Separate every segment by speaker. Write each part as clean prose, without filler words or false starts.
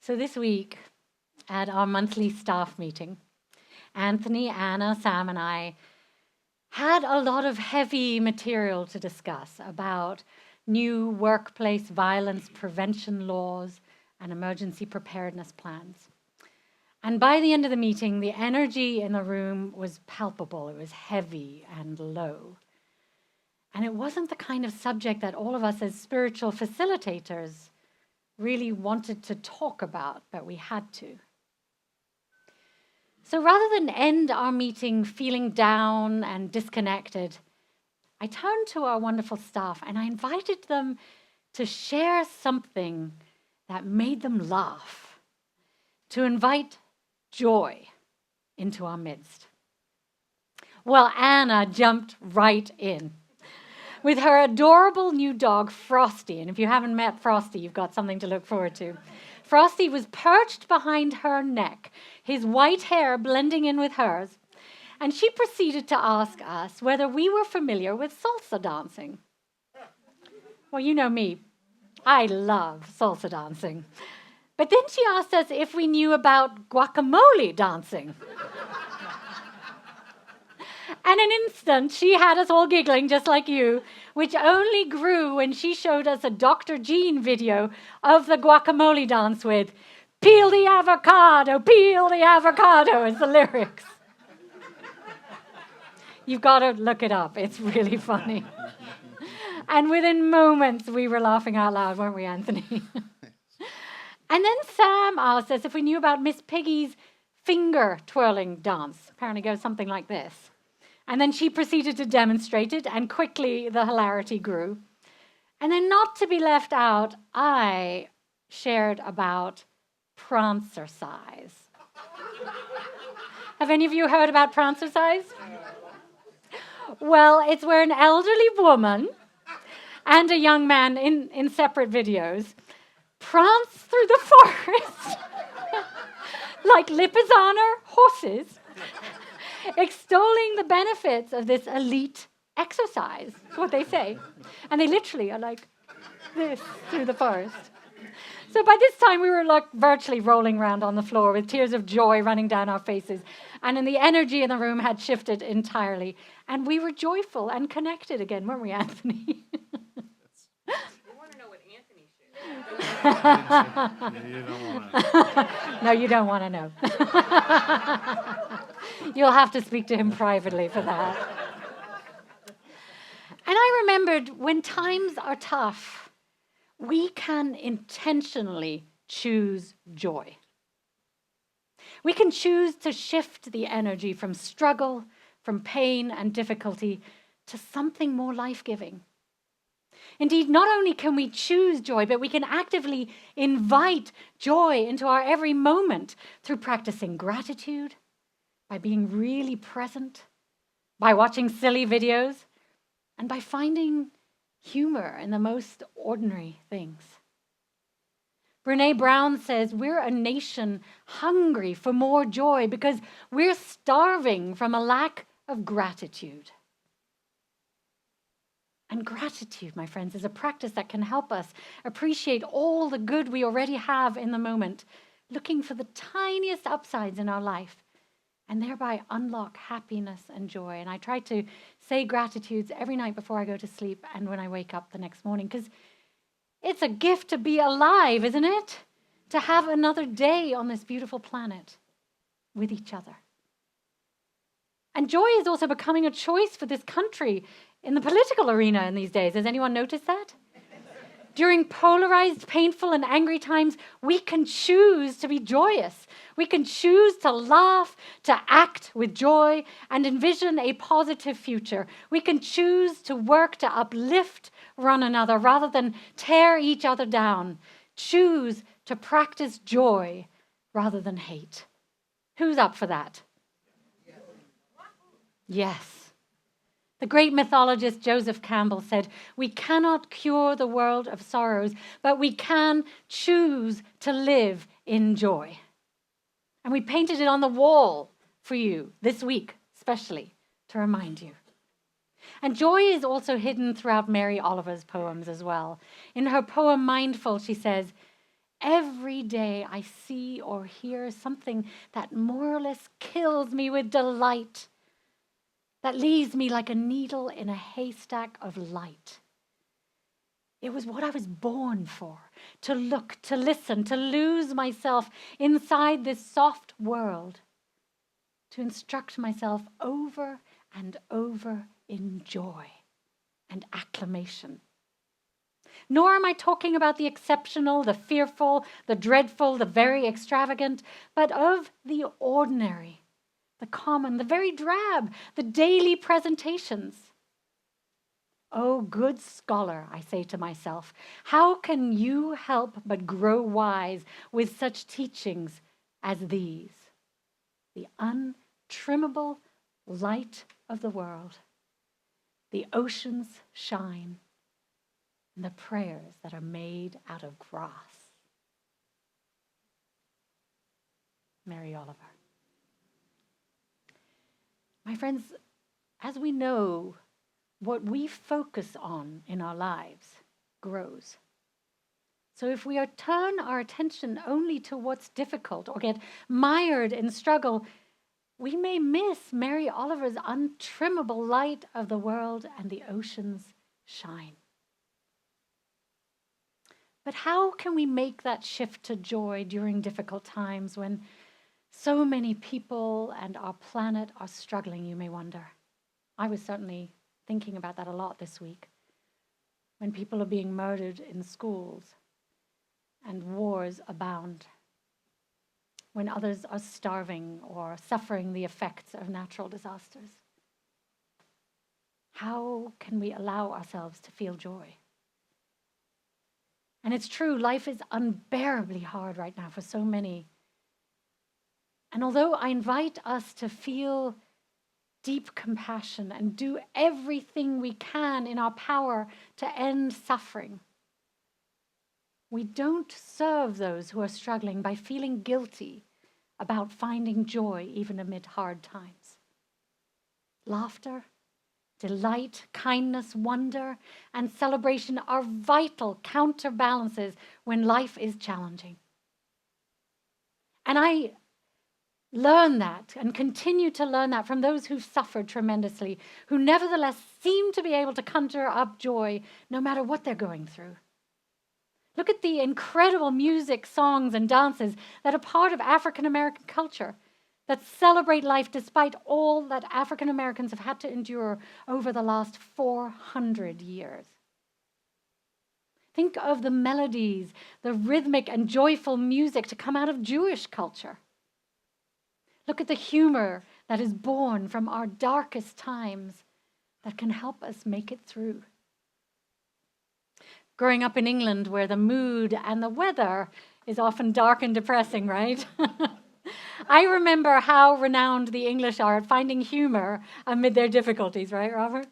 Speaker 1: So this week at our monthly staff meeting, Anthony, Anna, Sam, and I had a lot of heavy material to discuss about new workplace violence prevention laws and emergency preparedness plans. And by the end of the meeting, the energy in the room was palpable. It was heavy and low. And it wasn't the kind of subject that all of us as spiritual facilitators really wanted to talk about, but we had to. So rather than end our meeting feeling down and disconnected, I turned to our wonderful staff and I invited them to share something that made them laugh, to invite joy into our midst. Well, Anna jumped right in with her adorable new dog, Frosty. And if you haven't met Frosty, you've got something to look forward to. Frosty was perched behind her neck, his white hair blending in with hers, and she proceeded to ask us whether we were familiar with salsa dancing. Well, you know me. I love salsa dancing. But then she asked us if we knew about guacamole dancing. And in an instant, she had us all giggling just like you, which only grew when she showed us a Dr. Jean video of the guacamole dance with peel the avocado is the lyrics. You've got to look it up. It's really funny. And within moments, we were laughing out loud, weren't we, Anthony? And then Sam asked us if we knew about Miss Piggy's finger twirling dance. Apparently goes something like this. And then she proceeded to demonstrate it, and quickly the hilarity grew. And then, not to be left out, I shared about prancercise. Have any of you heard about prancercise? Well, it's where an elderly woman and a young man in separate videos prance through the forest like Lipizzaner horses, extolling the benefits of this elite exercise, is what they say. And they literally are like this through the forest. So by this time, we were like virtually rolling around on the floor with tears of joy running down our faces. And then the energy in the room had shifted entirely. And we were joyful and connected again, weren't we, Anthony?
Speaker 2: I want to know what Anthony shared.
Speaker 3: You don't want to.
Speaker 1: No, you don't want to know. You'll have to speak to him privately for that. And I remembered when times are tough, we can intentionally choose joy. We can choose to shift the energy from struggle, from pain and difficulty to something more life-giving. Indeed, not only can we choose joy, but we can actively invite joy into our every moment through practicing gratitude, by being really present, by watching silly videos, and by finding humor in the most ordinary things. Brené Brown says we're a nation hungry for more joy because we're starving from a lack of gratitude. And gratitude, my friends, is a practice that can help us appreciate all the good we already have in the moment, looking for the tiniest upsides in our life, and thereby unlock happiness and joy. And I try to say gratitudes every night before I go to sleep and when I wake up the next morning, because it's a gift to be alive, isn't it? To have another day on this beautiful planet with each other. And joy is also becoming a choice for this country in the political arena in these days. Has anyone noticed that? During polarized, painful, and angry times, we can choose to be joyous. We can choose to laugh, to act with joy, and envision a positive future. We can choose to work to uplift one another rather than tear each other down. Choose to practice joy rather than hate. Who's up for that? Yes. The great mythologist Joseph Campbell said, "We cannot cure the world of sorrows, but we can choose to live in joy." And we painted it on the wall for you this week, especially to remind you. And joy is also hidden throughout Mary Oliver's poems as well. In her poem Mindful, she says, Every day I see or hear something that more or less kills me with delight, that leaves me like a needle in a haystack of light. It was what I was born for, to look, to listen, to lose myself inside this soft world, to instruct myself over and over in joy and acclamation. Nor am I talking about the exceptional, the fearful, the dreadful, the very extravagant, but of the ordinary, the common, the very drab, the daily presentations. Oh, good scholar, I say to myself, how can you help but grow wise with such teachings as these? The untrimmable light of the world, the oceans shine, and the prayers that are made out of grass. Mary Oliver. My friends, as we know, what we focus on in our lives grows. So if we turn our attention only to what's difficult or get mired in struggle, we may miss Mary Oliver's untrimmable light of the world and the oceans shine. But how can we make that shift to joy during difficult times when so many people and our planet are struggling, you may wonder? I was certainly thinking about that a lot this week, when people are being murdered in schools and wars abound, when others are starving or suffering the effects of natural disasters. How can we allow ourselves to feel joy? And it's true, life is unbearably hard right now for so many. And although I invite us to feel deep compassion and do everything we can in our power to end suffering, we don't serve those who are struggling by feeling guilty about finding joy even amid hard times. Laughter, delight, kindness, wonder, and celebration are vital counterbalances when life is challenging. And I learn that and continue to learn that from those who've suffered tremendously, who nevertheless seem to be able to conjure up joy no matter what they're going through. Look at the incredible music, songs, and dances that are part of African American culture, that celebrate life despite all that African Americans have had to endure over the last 400 years. Think of the melodies, the rhythmic and joyful music to come out of Jewish culture. Look at the humor that is born from our darkest times that can help us make it through. Growing up in England, where the mood and the weather is often dark and depressing, right? I remember how renowned the English are at finding humor amid their difficulties, right, Robert?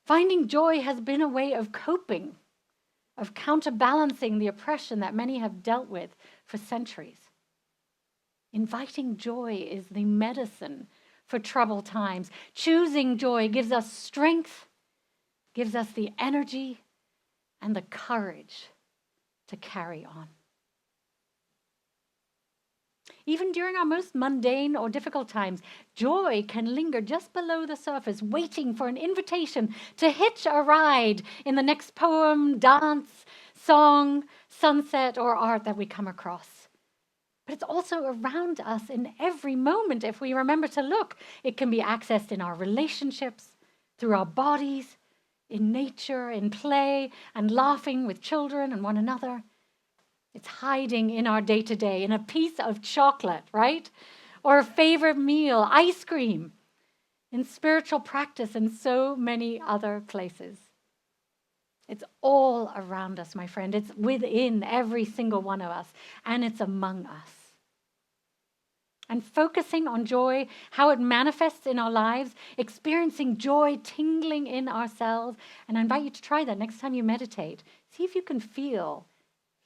Speaker 1: Finding joy has been a way of coping, of counterbalancing the oppression that many have dealt with for centuries. Inviting joy is the medicine for troubled times. Choosing joy gives us strength, gives us the energy and the courage to carry on. Even during our most mundane or difficult times, joy can linger just below the surface, waiting for an invitation to hitch a ride in the next poem, dance, song, sunset, or art that we come across. But it's also around us in every moment if we remember to look. It can be accessed in our relationships, through our bodies, in nature, in play, and laughing with children and one another. It's hiding in our day-to-day, in a piece of chocolate, right? Or a favorite meal, ice cream, in spiritual practice, and so many other places. It's all around us, my friend. It's within every single one of us, and it's among us. And focusing on joy, how it manifests in our lives, experiencing joy tingling in our cells. And I invite you to try that next time you meditate. See if you can feel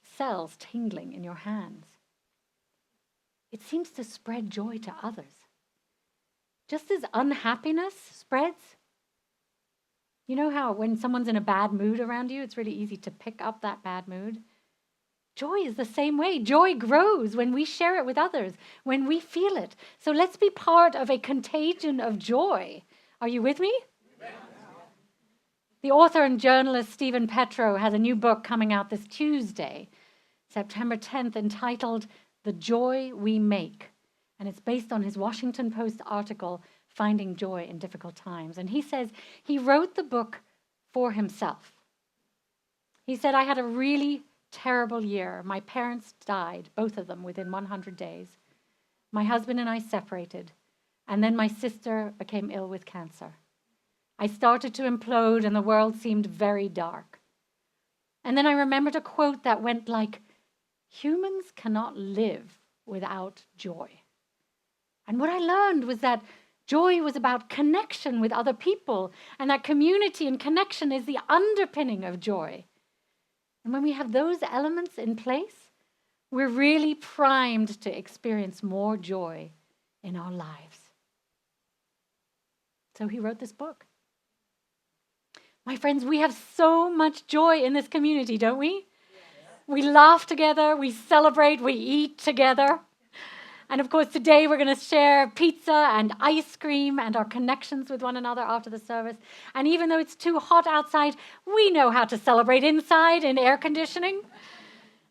Speaker 1: cells tingling in your hands. It seems to spread joy to others. Just as unhappiness spreads. You know how when someone's in a bad mood around you, it's really easy to pick up that bad mood? Joy is the same way. Joy grows when we share it with others, when we feel it. So let's be part of a contagion of joy. Are you with me? Amen. The author and journalist Stephen Petro has a new book coming out this Tuesday, September 10th, entitled The Joy We Make. And it's based on his Washington Post article, Finding Joy in Difficult Times. And he says he wrote the book for himself. He said, I had a really terrible year. My parents died, both of them, within 100 days. My husband and I separated, and then my sister became ill with cancer. I started to implode, and the world seemed very dark. And then I remembered a quote that went like, humans cannot live without joy. And what I learned was that joy was about connection with other people, and that community and connection is the underpinning of joy. And when we have those elements in place, we're really primed to experience more joy in our lives. So he wrote this book. My friends, we have so much joy in this community, don't we? Yes. We laugh together, we celebrate, we eat together. And of course, today we're going to share pizza and ice cream and our connections with one another after the service. And even though it's too hot outside, we know how to celebrate inside in air conditioning.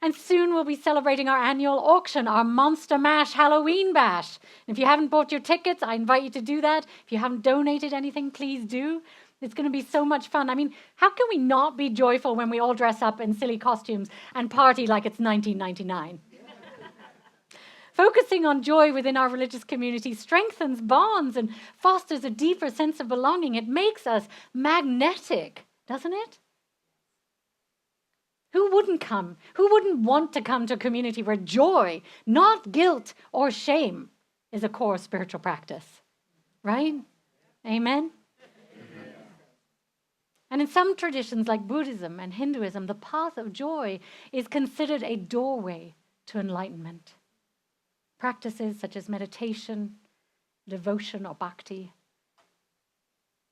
Speaker 1: And soon we'll be celebrating our annual auction, our Monster Mash Halloween Bash. And if you haven't bought your tickets, I invite you to do that. If you haven't donated anything, please do. It's going to be so much fun. I mean, how can we not be joyful when we all dress up in silly costumes and party like it's 1999? Focusing on joy within our religious community strengthens bonds and fosters a deeper sense of belonging. It makes us magnetic, doesn't it? Who wouldn't come? Who wouldn't want to come to a community where joy, not guilt or shame, is a core spiritual practice? Right? Amen? And in some traditions like Buddhism and Hinduism, the path of joy is considered a doorway to enlightenment. Practices such as meditation, devotion or bhakti,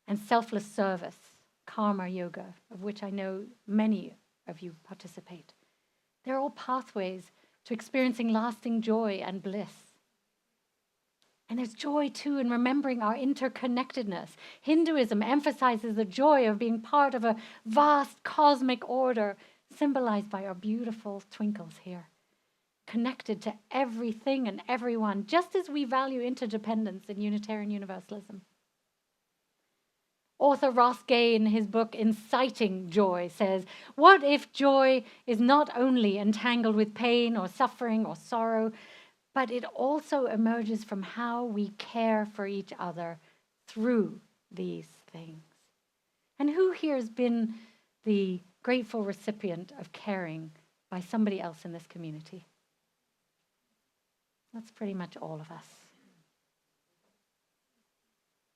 Speaker 1: and selfless service, karma yoga, of which I know many of you participate. They're all pathways to experiencing lasting joy and bliss. And there's joy, too, in remembering our interconnectedness. Hinduism emphasizes the joy of being part of a vast cosmic order, symbolized by our beautiful twinkles here. Connected to everything and everyone, just as we value interdependence in Unitarian Universalism. Author Ross Gay, in his book Inciting Joy, says, what if joy is not only entangled with pain or suffering or sorrow, but it also emerges from how we care for each other through these things? And who here has been the grateful recipient of caring by somebody else in this community? That's pretty much all of us.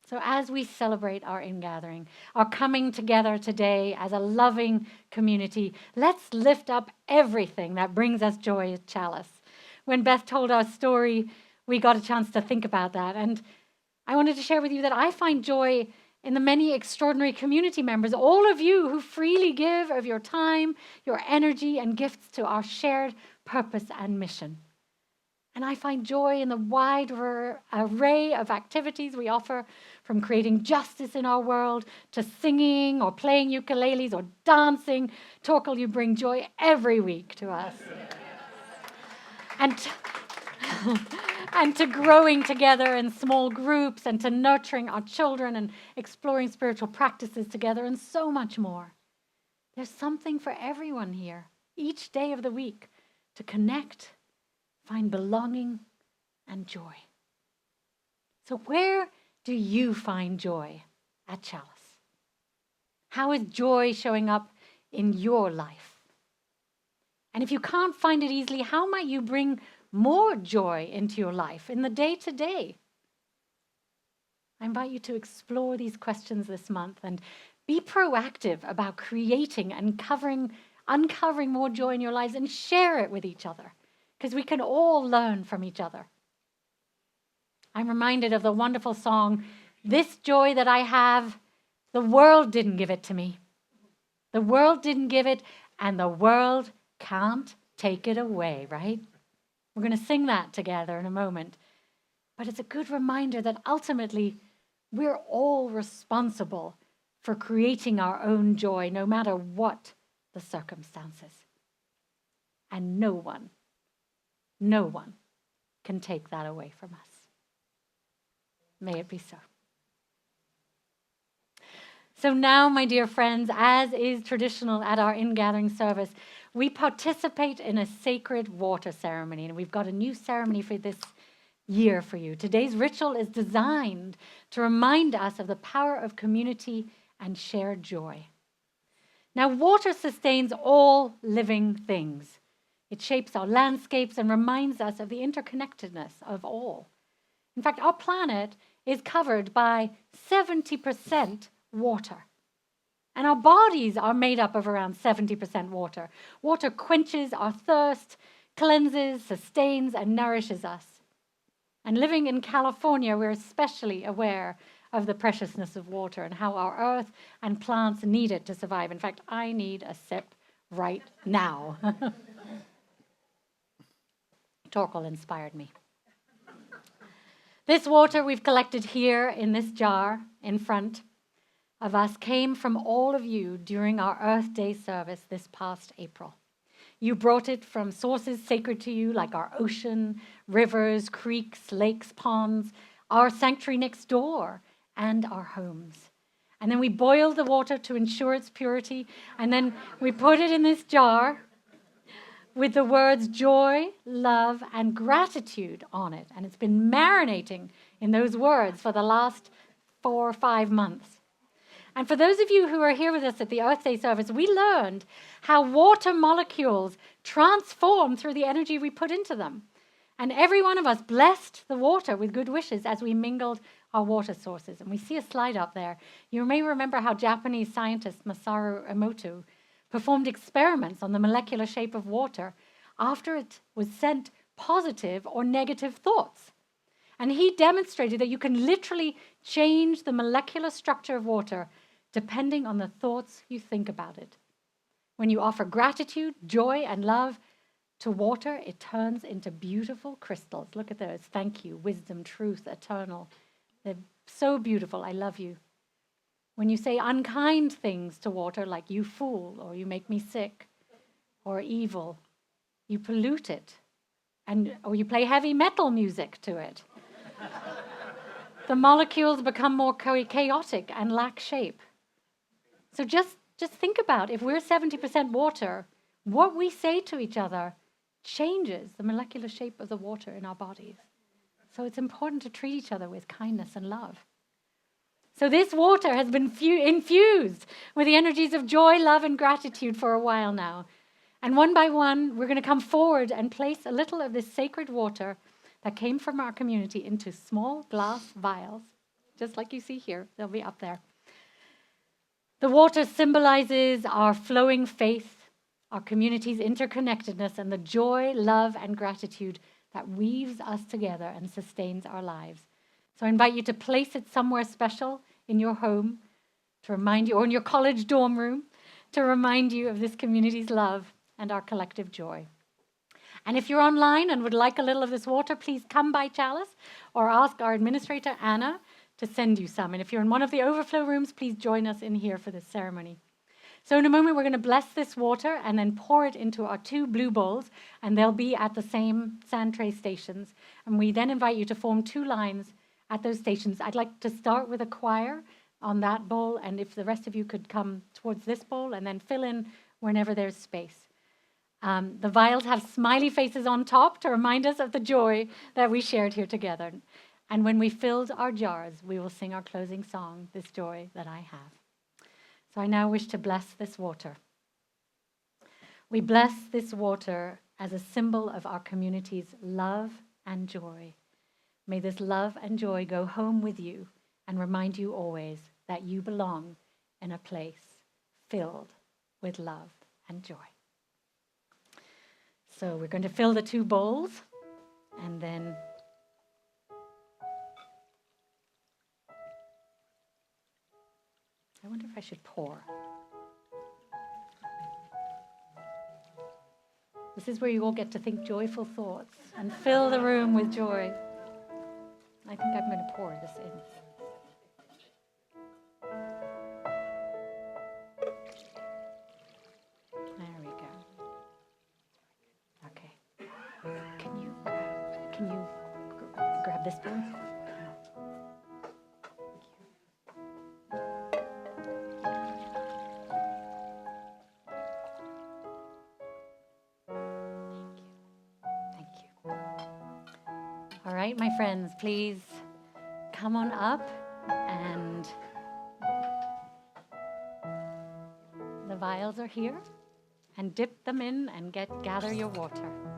Speaker 1: So as we celebrate our ingathering, our coming together today as a loving community, let's lift up everything that brings us joy at Chalice. When Beth told our story, we got a chance to think about that. And I wanted to share with you that I find joy in the many extraordinary community members, all of you who freely give of your time, your energy, and gifts to our shared purpose and mission. And I find joy in the wide array of activities we offer, from creating justice in our world to singing or playing ukuleles or dancing. Torkel, you bring joy every week to us. And to growing together in small groups and to nurturing our children and exploring spiritual practices together and so much more. There's something for everyone here each day of the week to connect, find belonging and joy. So where do you find joy at Chalice? How is joy showing up in your life? And if you can't find it easily, how might you bring more joy into your life in the day-to-day? I invite you to explore these questions this month and be proactive about creating and uncovering more joy in your lives and share it with each other, because we can all learn from each other. I'm reminded of the wonderful song, "This joy that I have, the world didn't give it to me. The world didn't give it, and the world can't take it away, right? We're going to sing that together in a moment. But it's a good reminder that ultimately we're all responsible for creating our own joy, no matter what the circumstances. And no one can take that away from us. May it be so. So now, my dear friends, as is traditional at our ingathering service, we participate in a sacred water ceremony, and we've got a new ceremony for this year for you. Today's ritual is designed to remind us of the power of community and shared joy. Now, water sustains all living things. It shapes our landscapes and reminds us of the interconnectedness of all. In fact, our planet is covered by 70% water. And our bodies are made up of around 70% water. Water quenches our thirst, cleanses, sustains, and nourishes us. And living in California, we're especially aware of the preciousness of water and how our earth and plants need it to survive. In fact, I need a sip right now. Torkel inspired me. This water we've collected here in this jar in front of us came from all of you during our Earth Day service this past April. You brought it from sources sacred to you like our ocean, rivers, creeks, lakes, ponds, our sanctuary next door, and our homes. And then we boiled the water to ensure its purity, and then we put it in this jar with the words joy, love, and gratitude on it. And it's been marinating in those words for the last 4 or 5 months. And for those of you who are here with us at the Earth Day service, we learned how water molecules transform through the energy we put into them. And every one of us blessed the water with good wishes as we mingled our water sources. And we see a slide up there. You may remember how Japanese scientist Masaru Emoto performed experiments on the molecular shape of water after it was sent positive or negative thoughts. And he demonstrated that you can literally change the molecular structure of water depending on the thoughts you think about it. When you offer gratitude, joy, and love to water, it turns into beautiful crystals. Look at those. Thank you. Wisdom, truth, eternal. They're so beautiful. I love you. When you say unkind things to water, like you fool, or you make me sick, or evil, you pollute it, or you play heavy metal music to it. The molecules become more chaotic and lack shape. So just think about, if we're 70% water, what we say to each other changes the molecular shape of the water in our bodies. So it's important to treat each other with kindness and love. So this water has been infused with the energies of joy, love, and gratitude for a while now. And one by one, we're going to come forward and place a little of this sacred water that came from our community into small glass vials, just like you see here. They'll be up there. The water symbolizes our flowing faith, our community's interconnectedness, and the joy, love, and gratitude that weaves us together and sustains our lives. So I invite you to place it somewhere special in your home to remind you, or in your college dorm room, to remind you of this community's love and our collective joy. And if you're online and would like a little of this water, please come by Chalice or ask our administrator, Anna, to send you some. And if you're in one of the overflow rooms, please join us in here for this ceremony. So in a moment, we're going to bless this water and then pour it into our 2 blue bowls, and they'll be at the same sand tray stations. And we then invite you to form 2 lines at those stations. I'd like to start with a choir on that bowl, and if the rest of you could come towards this bowl and then fill in whenever there's space. The vials have smiley faces on top to remind us of the joy that we shared here together. And when we filled our jars, we will sing our closing song, This Joy That I Have. So I now wish to bless this water. We bless this water as a symbol of our community's love and joy. May this love and joy go home with you and remind you always that you belong in a place filled with love and joy. So we're going to fill the 2 bowls, and then I wonder if I should pour. This is where you all get to think joyful thoughts and fill the room with joy. I think I'm going to pour this in. There we go. Okay. Can you grab this boy? Thank you. All right, my friends, please come on up, and the vials are here, and dip them in and gather your water.